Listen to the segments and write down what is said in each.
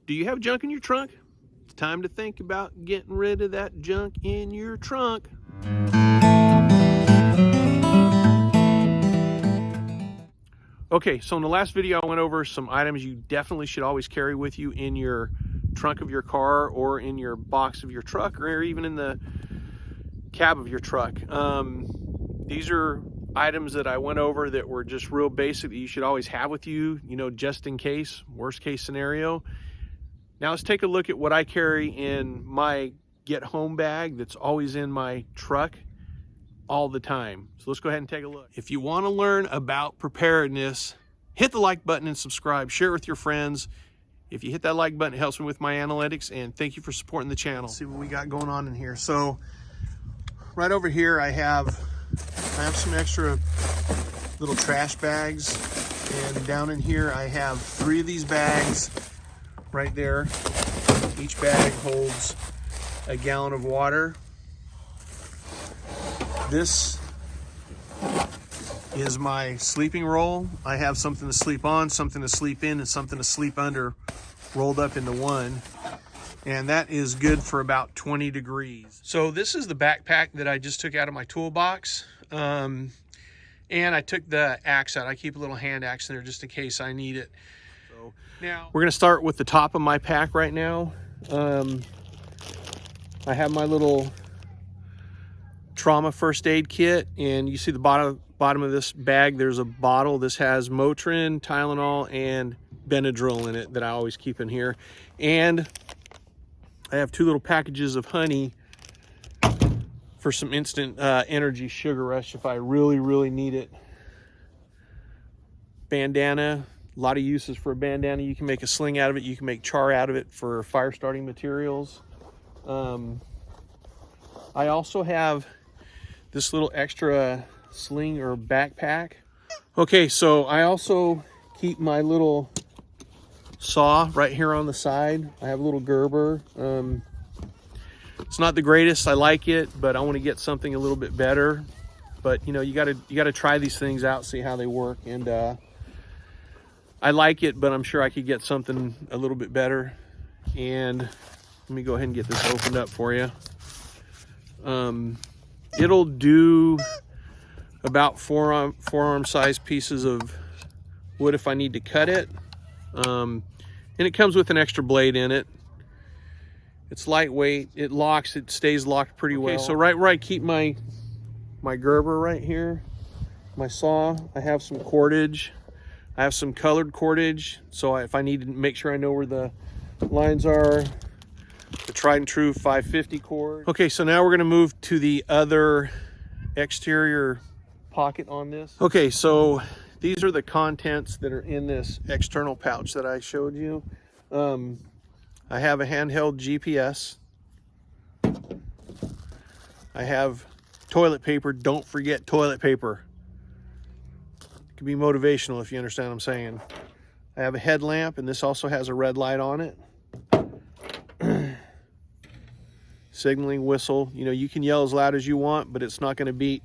Do you have junk in your trunk? It's time to think about getting rid of that junk in your trunk. Okay, so in the last video I went over some items you definitely should always carry with you in your trunk of your car or in your box of your truck or even in the cab of your truck. These are items that I went over that were just real basic that you should always have with you, you know, just in case, worst case scenario. Now let's take a look at what I carry in my get home bag that's always in my truck all the time. So let's go ahead and take a look. If you want to learn about preparedness, hit the like button and subscribe, share it with your friends. If you hit that like button, it helps me with my analytics, and thank you for supporting the channel. Let's see what we got going on in here. So right over here I have some extra little trash bags, and down in here I have 3 of these bags right there. Each bag holds a gallon of water. This is my sleeping roll. I have something to sleep on, something to sleep in, and something to sleep under rolled up into one. And that is good for about 20 degrees. So this is the backpack that I just took out of my toolbox. And I took the axe out. I keep a little hand axe in there just in case I need it. So now we're gonna start with the top of my pack right now. I have my little trauma first aid kit, and you see the bottom of this bag, there's a bottle. This has Motrin, Tylenol, and Benadryl in it that I always keep in here. And I have 2 little packages of honey for some instant energy sugar rush if I really need it. Bandana, a lot of uses for a bandana. You can make a sling out of it. You can make char out of it for fire starting materials. I also have this little extra sling or backpack. Okay, so I also keep my little saw right here on the side. I have a little Gerber. It's not the greatest. I like it, but I want to get something a little bit better. But you know, you gotta try these things out, see how they work. And I like it, but I'm sure I could get something a little bit better. And let me go ahead and get this opened up for you. It'll do about forearm size pieces of wood if I need to cut it. And it comes with an extra blade in it. It's lightweight, it locks, it stays locked pretty well. Okay, so right where I keep my Gerber right here, my saw, I have some cordage. I have some colored cordage, so if I need to make sure I know where the lines are. The tried and true 550 cord. Okay, so now we're gonna move to the other exterior pocket on this. Okay, so these are the contents that are in this external pouch that I showed you. I have a handheld GPS. I have toilet paper. Don't forget toilet paper. It can be motivational if you understand what I'm saying. I have a headlamp, and this also has a red light on it. Signaling whistle. You know, you can yell as loud as you want, but it's not going to beat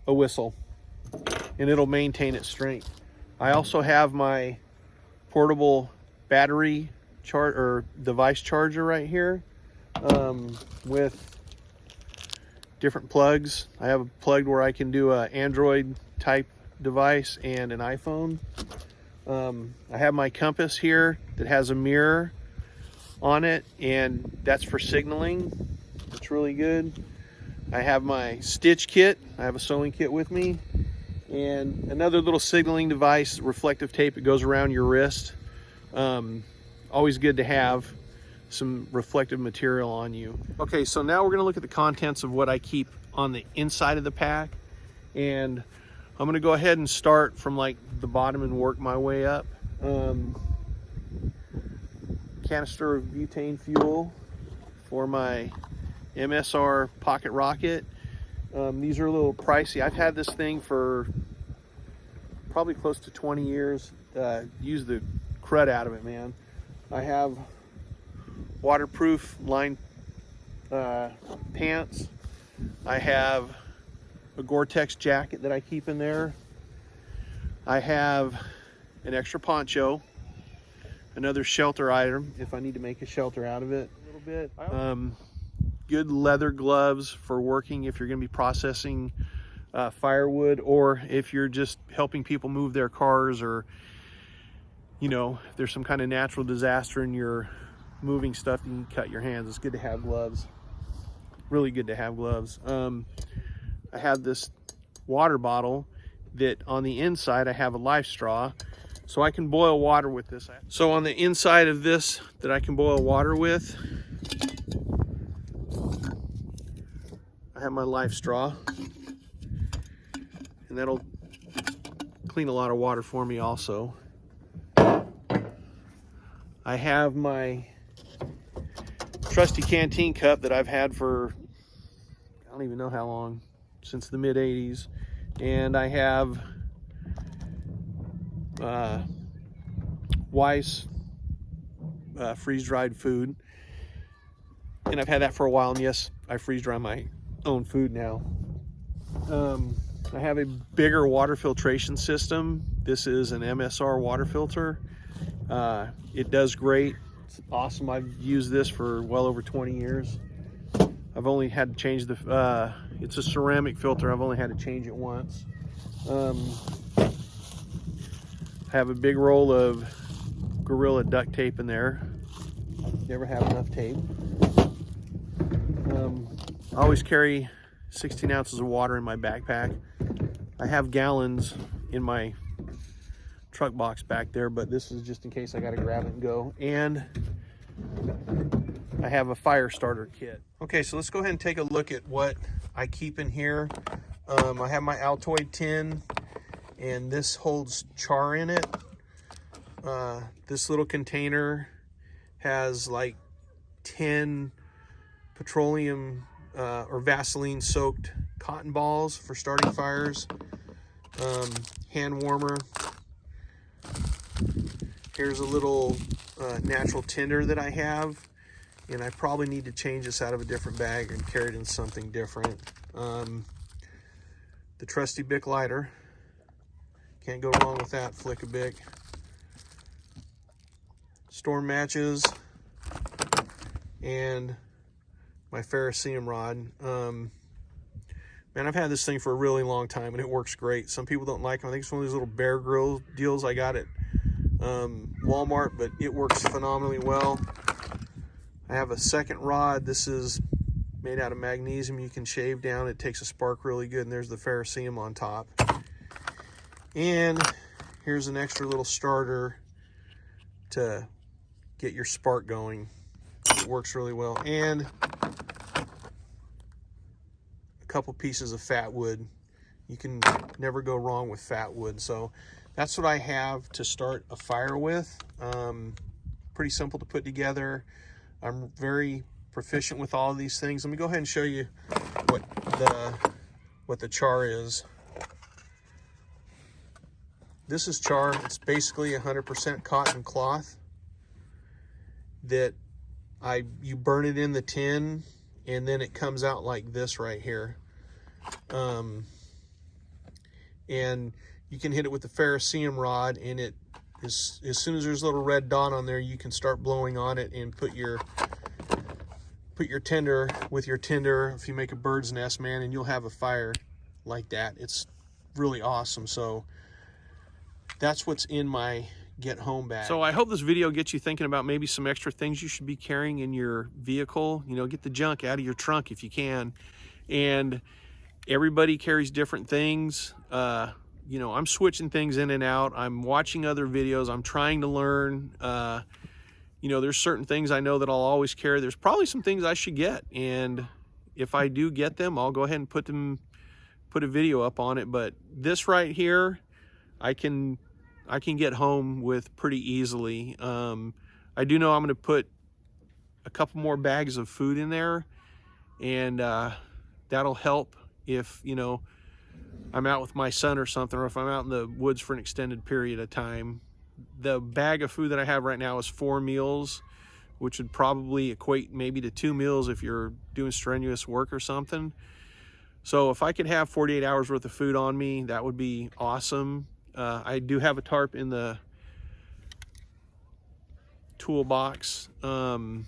a whistle, and it'll maintain its strength. I also have my portable battery device charger right here, with different plugs. I have a plug where I can do an Android type device and an iPhone. I have my compass here that has a mirror on it, and that's for signaling. It's really good. I have my stitch kit. I have a sewing kit with me, and another little signaling device, reflective tape that goes around your wrist. Always good to have some reflective material on you. Okay, so now we're going to look at the contents of what I keep on the inside of the pack, and I'm going to go ahead and start from like the bottom and work my way up. Canister of butane fuel for my MSR pocket rocket. These are a little pricey. I've had this thing for probably close to 20 years. Use the crud out of it, man. I have waterproof lined pants. I have a Gore-Tex jacket that I keep in there. I have an extra poncho. another shelter item if I need to make a shelter out of it a little bit. Good leather gloves for working if you're going to be processing firewood, or if you're just helping people move their cars, or you know, if there's some kind of natural disaster and you're moving stuff, you can cut your hands. It's good to have gloves. Really good to have gloves. I have this water bottle that on the inside I have a life straw, so I can boil water with this. So on the inside of this that I can boil water with, I have my life straw, and that'll clean a lot of water for me also. I have my trusty canteen cup that I've had for, I don't even know how long, since the mid 80s. And I have Weiss freeze-dried food, and I've had that for a while, and yes, I freeze-dry my own food now. I have a bigger water filtration system. This is an MSR water filter. It does great. It's awesome. I've used this for well over 20 years. I've only had to change the, it's a ceramic filter. I've only had to change it once. I have a big roll of Gorilla duct tape in there. Never have enough tape. I always carry 16 ounces of water in my backpack. I have gallons in my truck box back there, but this is just in case I got to grab it and go. And I have a fire starter kit. Okay, so let's go ahead and take a look at what I keep in here. I have my Altoid tin, and this holds char in it. This little container has like 10 petroleum or Vaseline soaked cotton balls for starting fires. Hand warmer. Here's a little natural tinder that I have, and I probably need to change this out of a different bag and carry it in something different. The trusty Bic lighter, can't go wrong with that. Flick a Bic. Storm matches, and my ferrocerium rod. Man, I've had this thing for a really long time, and it works great. Some people don't like them. I think it's one of these little Bear Grylls deals I got at Walmart, but it works phenomenally well. I have a second rod. This is made out of magnesium. You can shave down. It takes a spark really good, and there's the ferrocerium on top. And here's an extra little starter to get your spark going. It works really well. And a couple pieces of fat wood. You can never go wrong with fat wood. So that's what I have to start a fire with. Pretty simple to put together. I'm very proficient with all of these things. Let me go ahead and show you what the char is. This is char. It's basically 100% cotton cloth that you burn it in the tin, and then it comes out like this right here. And you can hit it with the ferrocerium rod, and it is, as soon as there's a little red dot on there, you can start blowing on it and put your tinder with your tinder. If you make a bird's nest, man, and you'll have a fire like that. It's really awesome. So that's what's in my get home bag. So I hope this video gets you thinking about maybe some extra things you should be carrying in your vehicle. You know, get the junk out of your trunk if you can. And everybody carries different things. You know, I'm switching things in and out. I'm watching other videos. I'm trying to learn. You know, there's certain things I know that I'll always carry. There's probably some things I should get. And if I do get them, I'll go ahead and put a video up on it. But this right here, I can get home with pretty easily. I do know I'm going to put a couple more bags of food in there, and that'll help if, you know, I'm out with my son or something, or if I'm out in the woods for an extended period of time. The bag of food that I have right now is 4 meals, which would probably equate maybe to 2 meals if you're doing strenuous work or something. So if I could have 48 hours worth of food on me, that would be awesome. I do have a tarp in the toolbox. You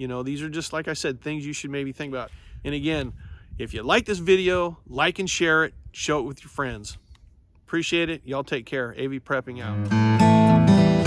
know, these are just, like I said, things you should maybe think about. And again, if you like this video, like and share it, show it with your friends. Appreciate it. Y'all take care. AV Prepping out.